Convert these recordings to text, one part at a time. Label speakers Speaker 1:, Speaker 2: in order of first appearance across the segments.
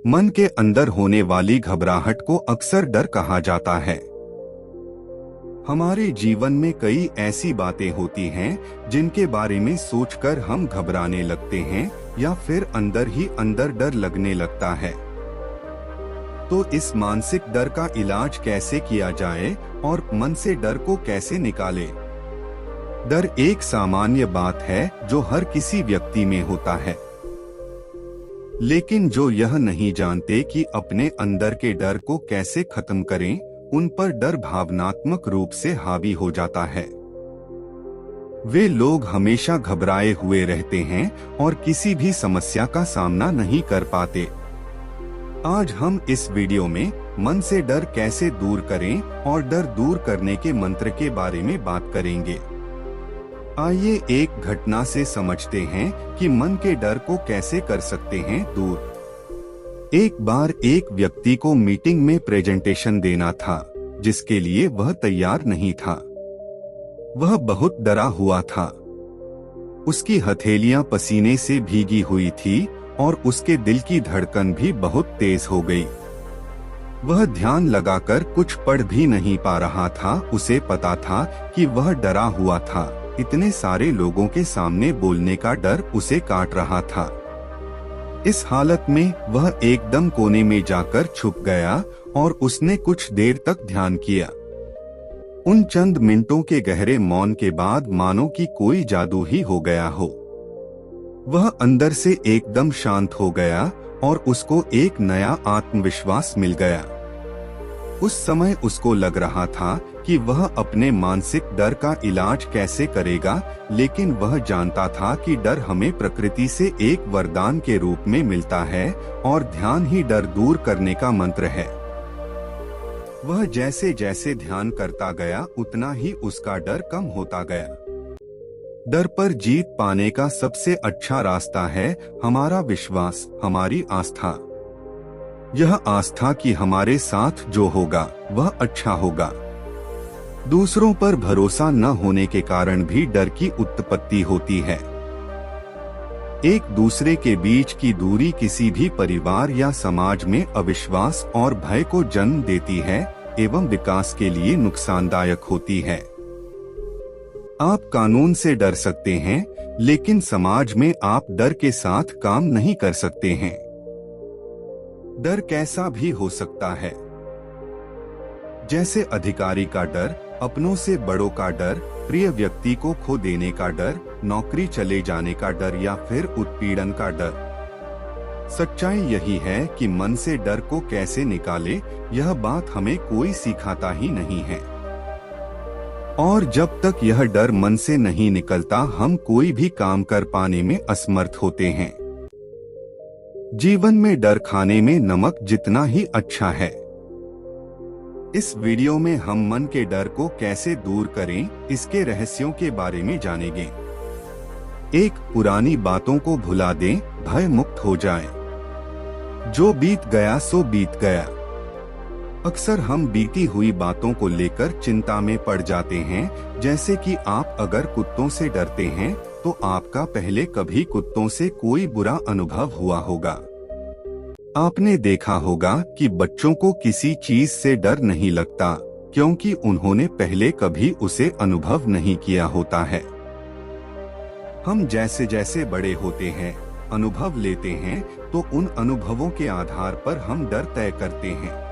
Speaker 1: मन के अंदर होने वाली घबराहट को अक्सर डर कहा जाता है। हमारे जीवन में कई ऐसी बातें होती हैं जिनके बारे में सोचकर हम घबराने लगते हैं या फिर अंदर ही अंदर डर लगने लगता है। तो इस मानसिक डर का इलाज कैसे किया जाए और मन से डर को कैसे निकाले? डर एक सामान्य बात है जो हर किसी व्यक्ति में होता है, लेकिन जो यह नहीं जानते कि अपने अंदर के डर को कैसे खत्म करें, उन पर डर भावनात्मक रूप से हावी हो जाता है। वे लोग हमेशा घबराए हुए रहते हैं और किसी भी समस्या का सामना नहीं कर पाते। आज हम इस वीडियो में मन से डर कैसे दूर करें और डर दूर करने के मंत्र के बारे में बात करेंगे। आइए एक घटना से समझते हैं कि मन के डर को कैसे कर सकते हैं दूर। एक बार एक व्यक्ति को मीटिंग में प्रेजेंटेशन देना था, जिसके लिए वह तैयार नहीं था। वह बहुत डरा हुआ था। उसकी हथेलियां पसीने से भीगी हुई थी और उसके दिल की धड़कन भी बहुत तेज हो गई। वह ध्यान लगाकर कुछ पढ़ भी नहीं पा रहा था। उसे पता था कि वह डरा हुआ था। इतने सारे लोगों के सामने बोलने का डर उसे काट रहा था। इस हालत में वह एकदम कोने में जाकर छुप गया और उसने कुछ देर तक ध्यान किया। उन चंद मिनटों के गहरे मौन के बाद मानो कि कोई जादू ही हो गया हो। वह अंदर से एकदम शांत हो गया और उसको एक नया आत्मविश्वास मिल गया। उस समय उसको लग रहा था कि वह अपने मानसिक डर का इलाज कैसे करेगा, लेकिन वह जानता था कि डर हमें प्रकृति से एक वरदान के रूप में मिलता है और ध्यान ही डर दूर करने का मंत्र है। वह जैसे जैसे ध्यान करता गया, उतना ही उसका डर कम होता गया। डर पर जीत पाने का सबसे अच्छा रास्ता है हमारा विश्वास, हमारी आस्था। यह आस्था कि हमारे साथ जो होगा वह अच्छा होगा। दूसरों पर भरोसा न होने के कारण भी डर की उत्पत्ति होती है। एक दूसरे के बीच की दूरी किसी भी परिवार या समाज में अविश्वास और भय को जन्म देती है एवं विकास के लिए नुकसानदायक होती है। आप कानून से डर सकते हैं, लेकिन समाज में आप डर के साथ काम नहीं कर सकते हैं। डर कैसा भी हो सकता है, जैसे अधिकारी का डर, अपनों से बड़ों का डर, प्रिय व्यक्ति को खो देने का डर, नौकरी चले जाने का डर या फिर उत्पीड़न का डर। सच्चाई यही है कि मन से डर को कैसे निकाले, यह बात हमें कोई सिखाता ही नहीं है। और जब तक यह डर मन से नहीं निकलता, हम कोई भी काम कर पाने में असमर्थ होते हैं। जीवन में डर खाने में नमक जितना ही अच्छा है। इस वीडियो में हम मन के डर को कैसे दूर करें, इसके रहस्यों के बारे में जानेंगे। एक, पुरानी बातों को भुला दें, भय मुक्त हो जाएं। जो बीत गया सो बीत गया। अक्सर हम बीती हुई बातों को लेकर चिंता में पड़ जाते हैं। जैसे कि आप अगर कुत्तों से डरते हैं तो आपका पहले कभी कुत्तों से कोई बुरा अनुभव हुआ होगा। आपने देखा होगा कि बच्चों को किसी चीज से डर नहीं लगता, क्योंकि उन्होंने पहले कभी उसे अनुभव नहीं किया होता है। हम जैसे जैसे बड़े होते हैं, अनुभव लेते हैं, तो उन अनुभवों के आधार पर हम डर तय करते हैं।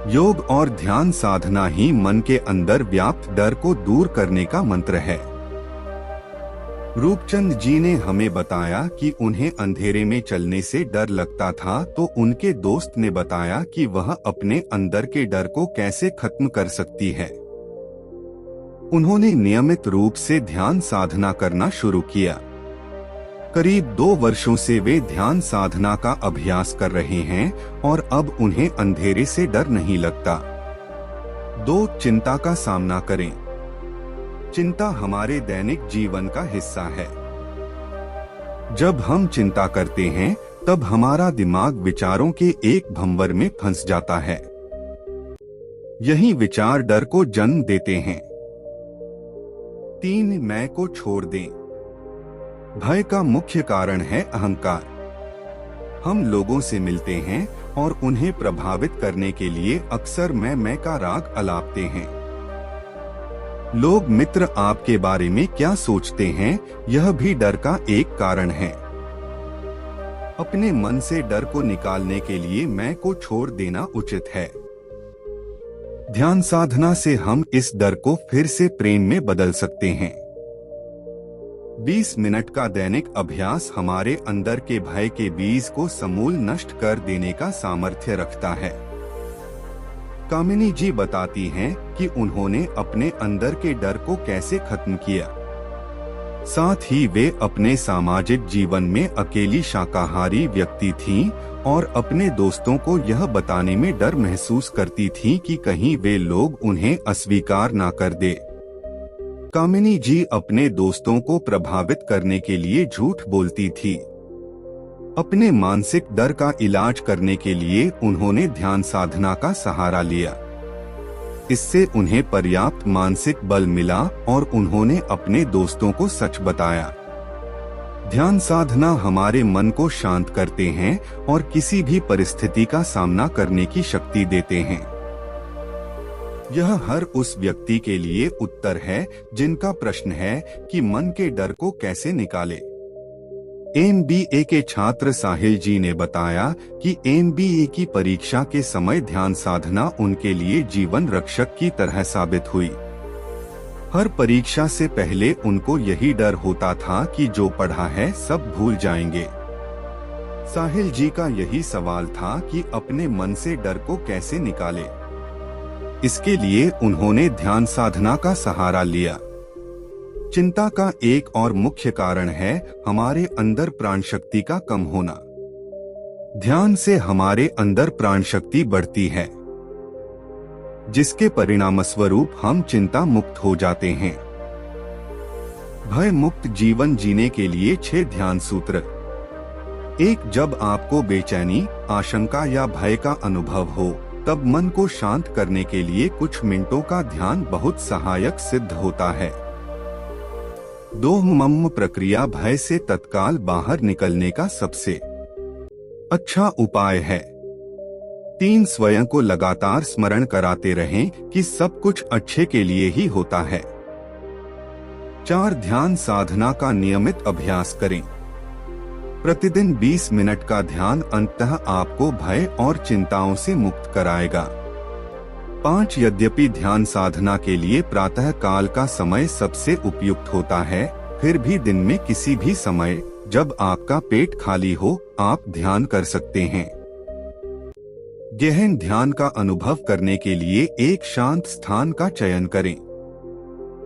Speaker 1: योग और ध्यान साधना ही मन के अंदर व्याप्त डर को दूर करने का मंत्र है। रूपचंद जी ने हमें बताया कि उन्हें अंधेरे में चलने से डर लगता था, तो उनके दोस्त ने बताया कि वह अपने अंदर के डर को कैसे खत्म कर सकती है। उन्होंने नियमित रूप से ध्यान साधना करना शुरू किया। करीब 2 वर्षों से वे ध्यान साधना का अभ्यास कर रहे हैं और अब उन्हें अंधेरे से डर नहीं लगता। 2, चिंता का सामना करें। चिंता हमारे दैनिक जीवन का हिस्सा है। जब हम चिंता करते हैं, तब हमारा दिमाग विचारों के एक भंवर में फंस जाता है। यही विचार डर को जन्म देते हैं। 3, मैं को छोड़ दें। भय का मुख्य कारण है अहंकार। हम लोगों से मिलते हैं और उन्हें प्रभावित करने के लिए अक्सर मैं का राग अलापते हैं। लोग मित्र आपके बारे में क्या सोचते हैं, यह भी डर का एक कारण है। अपने मन से डर को निकालने के लिए मैं को छोड़ देना उचित है। ध्यान साधना से हम इस डर को फिर से प्रेम में बदल सकते हैं। 20 मिनट का दैनिक अभ्यास हमारे अंदर के भय के बीज को समूल नष्ट कर देने का सामर्थ्य रखता है। कामिनी जी बताती हैं कि उन्होंने अपने अंदर के डर को कैसे खत्म किया। साथ ही वे अपने सामाजिक जीवन में अकेली शाकाहारी व्यक्ति थीं और अपने दोस्तों को यह बताने में डर महसूस करती थीं कि कहीं वे लोग उन्हें अस्वीकार न कर दे। कामिनी जी अपने दोस्तों को प्रभावित करने के लिए झूठ बोलती थी। अपने मानसिक डर का इलाज करने के लिए उन्होंने ध्यान साधना का सहारा लिया। इससे उन्हें पर्याप्त मानसिक बल मिला और उन्होंने अपने दोस्तों को सच बताया। ध्यान साधना हमारे मन को शांत करते हैं और किसी भी परिस्थिति का सामना करने की शक्ति देते हैं। यह हर उस व्यक्ति के लिए उत्तर है जिनका प्रश्न है कि मन के डर को कैसे निकाले। MBA के छात्र साहिल जी ने बताया कि MBA की परीक्षा के समय ध्यान साधना उनके लिए जीवन रक्षक की तरह साबित हुई। हर परीक्षा से पहले उनको यही डर होता था कि जो पढ़ा है सब भूल जाएंगे। साहिल जी का यही सवाल था कि अपने मन से डर को कैसे निकाले। इसके लिए उन्होंने ध्यान साधना का सहारा लिया। चिंता का एक और मुख्य कारण है हमारे अंदर प्राण शक्ति का कम होना। ध्यान से हमारे अंदर प्राण शक्ति बढ़ती है, जिसके परिणामस्वरूप हम चिंता मुक्त हो जाते हैं। भय मुक्त जीवन जीने के लिए 6 ध्यान सूत्र। 1. जब आपको बेचैनी, आशंका या भय का अनुभव हो, तब मन को शांत करने के लिए कुछ मिनटों का ध्यान बहुत सहायक सिद्ध होता है। 2. मम प्रक्रिया भय से तत्काल बाहर निकलने का सबसे अच्छा उपाय है। 3. स्वयं को लगातार स्मरण कराते रहें कि सब कुछ अच्छे के लिए ही होता है। 4. ध्यान साधना का नियमित अभ्यास करें। प्रतिदिन 20 मिनट का ध्यान अंततः आपको भय और चिंताओं से मुक्त कराएगा। 5. यद्यपि ध्यान साधना के लिए प्रातः काल का समय सबसे उपयुक्त होता है, फिर भी दिन में किसी भी समय जब आपका पेट खाली हो आप ध्यान कर सकते हैं। गहन ध्यान का अनुभव करने के लिए एक शांत स्थान का चयन करें।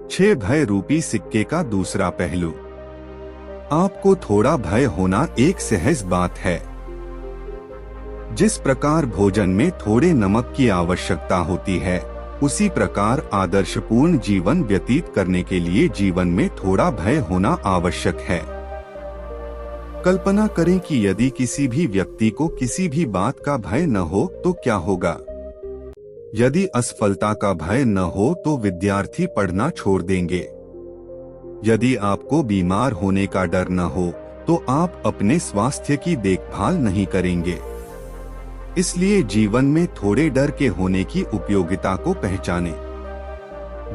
Speaker 1: 6. भय रूपी सिक्के का दूसरा पहलू। आपको थोड़ा भय होना एक सहज बात है। जिस प्रकार भोजन में थोड़े नमक की आवश्यकता होती है, उसी प्रकार आदर्शपूर्ण जीवन व्यतीत करने के लिए जीवन में थोड़ा भय होना आवश्यक है। कल्पना करें कि यदि किसी भी व्यक्ति को किसी भी बात का भय न हो तो क्या होगा। यदि असफलता का भय न हो तो विद्यार्थी पढ़ना छोड़ देंगे। यदि आपको बीमार होने का डर न हो तो आप अपने स्वास्थ्य की देखभाल नहीं करेंगे। इसलिए जीवन में थोड़े डर के होने की उपयोगिता को पहचानें।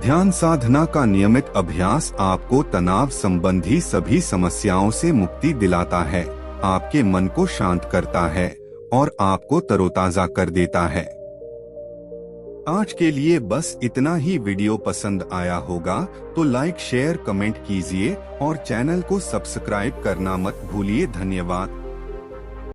Speaker 1: ध्यान साधना का नियमित अभ्यास आपको तनाव संबंधी सभी समस्याओं से मुक्ति दिलाता है, आपके मन को शांत करता है और आपको तरोताजा कर देता है। आज के लिए बस इतना ही। वीडियो पसंद आया होगा तो लाइक, शेयर, कमेंट कीजिए और चैनल को सब्सक्राइब करना मत भूलिए। धन्यवाद।